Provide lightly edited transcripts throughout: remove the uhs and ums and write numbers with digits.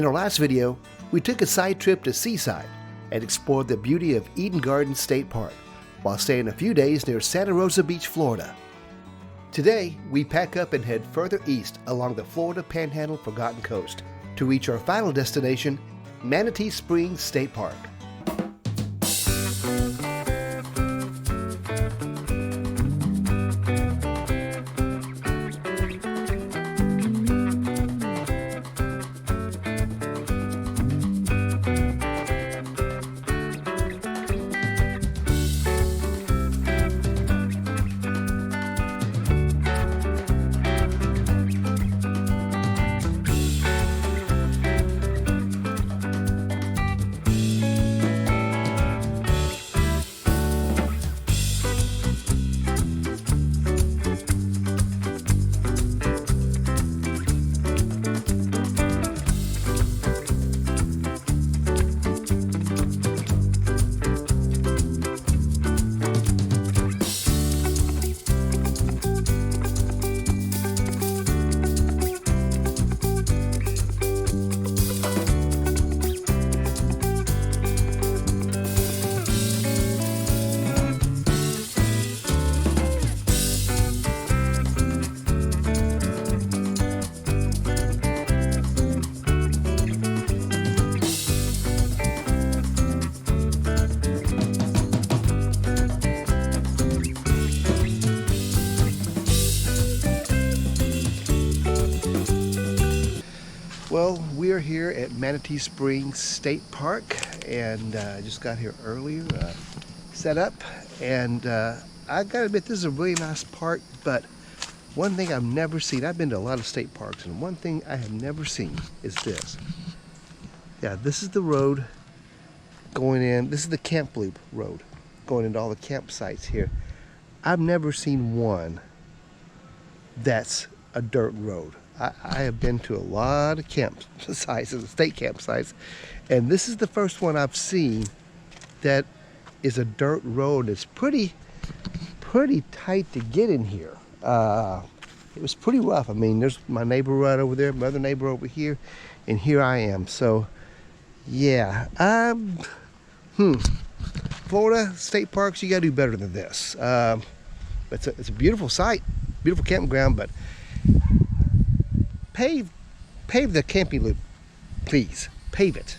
In our last video, we took a side trip to Seaside and explored the beauty of Eden Gardens State Park while staying a few days near Santa Rosa Beach, Florida. Today, we pack up and head further east along the Florida Panhandle Forgotten Coast to reach our final destination, Manatee State Park. Well, we are here at Manatee State Park, and I just got here earlier, set up, and I gotta admit, this is a really nice park, but one thing I've never seen, I've been to a lot of state parks, and one thing I have never seen is this. Yeah, this is the road going in, this is the camp loop road going into all the campsites here. I've never seen one that's a dirt road. I have been to a lot of campsites, state campsites, and this is the first one I've seen that is a dirt road. It's pretty tight to get in here. It was pretty rough. I mean, there's my neighbor right over there, my other neighbor over here, and here I am. So, yeah, Florida state parks, you gotta do better than this. It's a beautiful site, beautiful campground, but pave the camping loop, please. Pave it.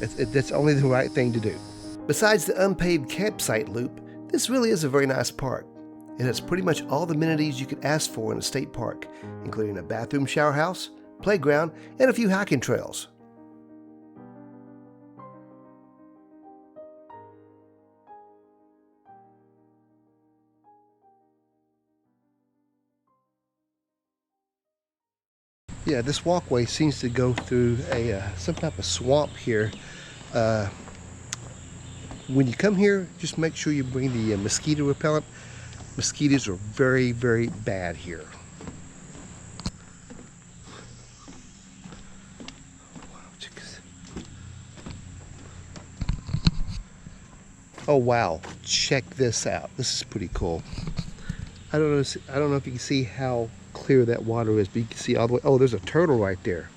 That's only the right thing to do. Besides the unpaved campsite loop, this really is a very nice park. It has pretty much all the amenities you could ask for in a state park, including a bathroom shower house, playground, and a few hiking trails. Yeah, this walkway seems to go through some type of swamp here. When you come here, just make sure you bring the mosquito repellent. Mosquitoes are very, very bad here. Oh wow, check this out. This is pretty cool. I don't know if you can see how clear that water is, but you can see all the way. Oh, there's a turtle right there.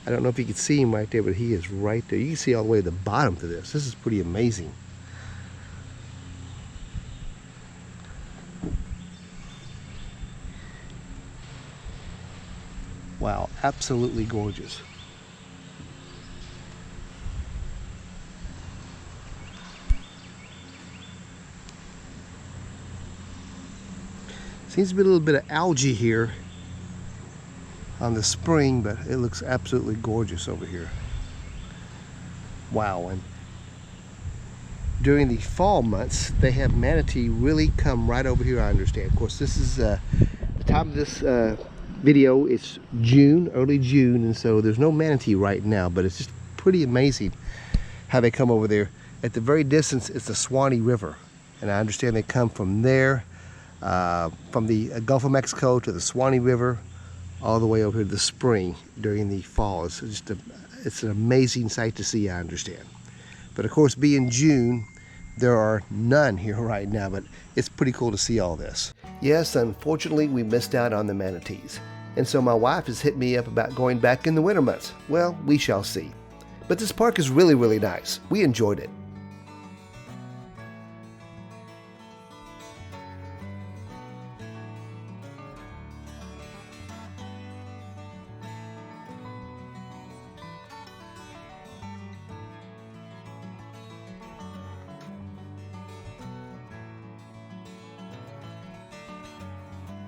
I don't know if you can see him right there, but he is right there. You can see all the way to the bottom to this. This is pretty amazing. Wow, absolutely gorgeous. Seems to be a little bit of algae here on the spring, but it looks absolutely gorgeous over here. Wow, and during the fall months, they have manatee really come right over here, I understand. Of course, this is the time of this video, it's June, early June, and so there's no manatee right now, but it's just pretty amazing how they come over there. At the very distance, it's the Swanee River, and I understand they come from there, from the Gulf of Mexico to the Swanee River, all the way over to the spring during the fall. It's just it's an amazing sight to see, I understand. But of course, being June, there are none here right now, but it's pretty cool to see all this. Yes, unfortunately, we missed out on the manatees. And so my wife has hit me up about going back in the winter months. Well, we shall see. But this park is really, really nice. We enjoyed it.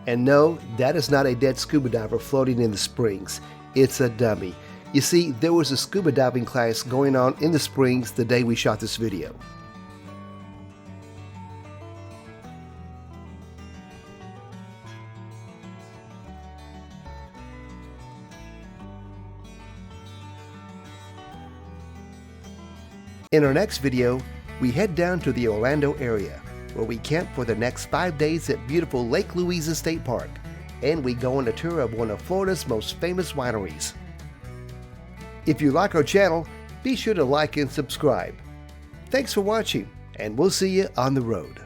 And no, that is not a dead scuba diver floating in the springs. It's a dummy. You see, there was a scuba diving class going on in the springs the day we shot this video. In our next video, we head down to the Orlando area, where we camp for the next 5 days at beautiful Lake Louisa State Park, and we go on a tour of one of Florida's most famous wineries. If you like our channel, be sure to like and subscribe. Thanks for watching, and we'll see you on the road.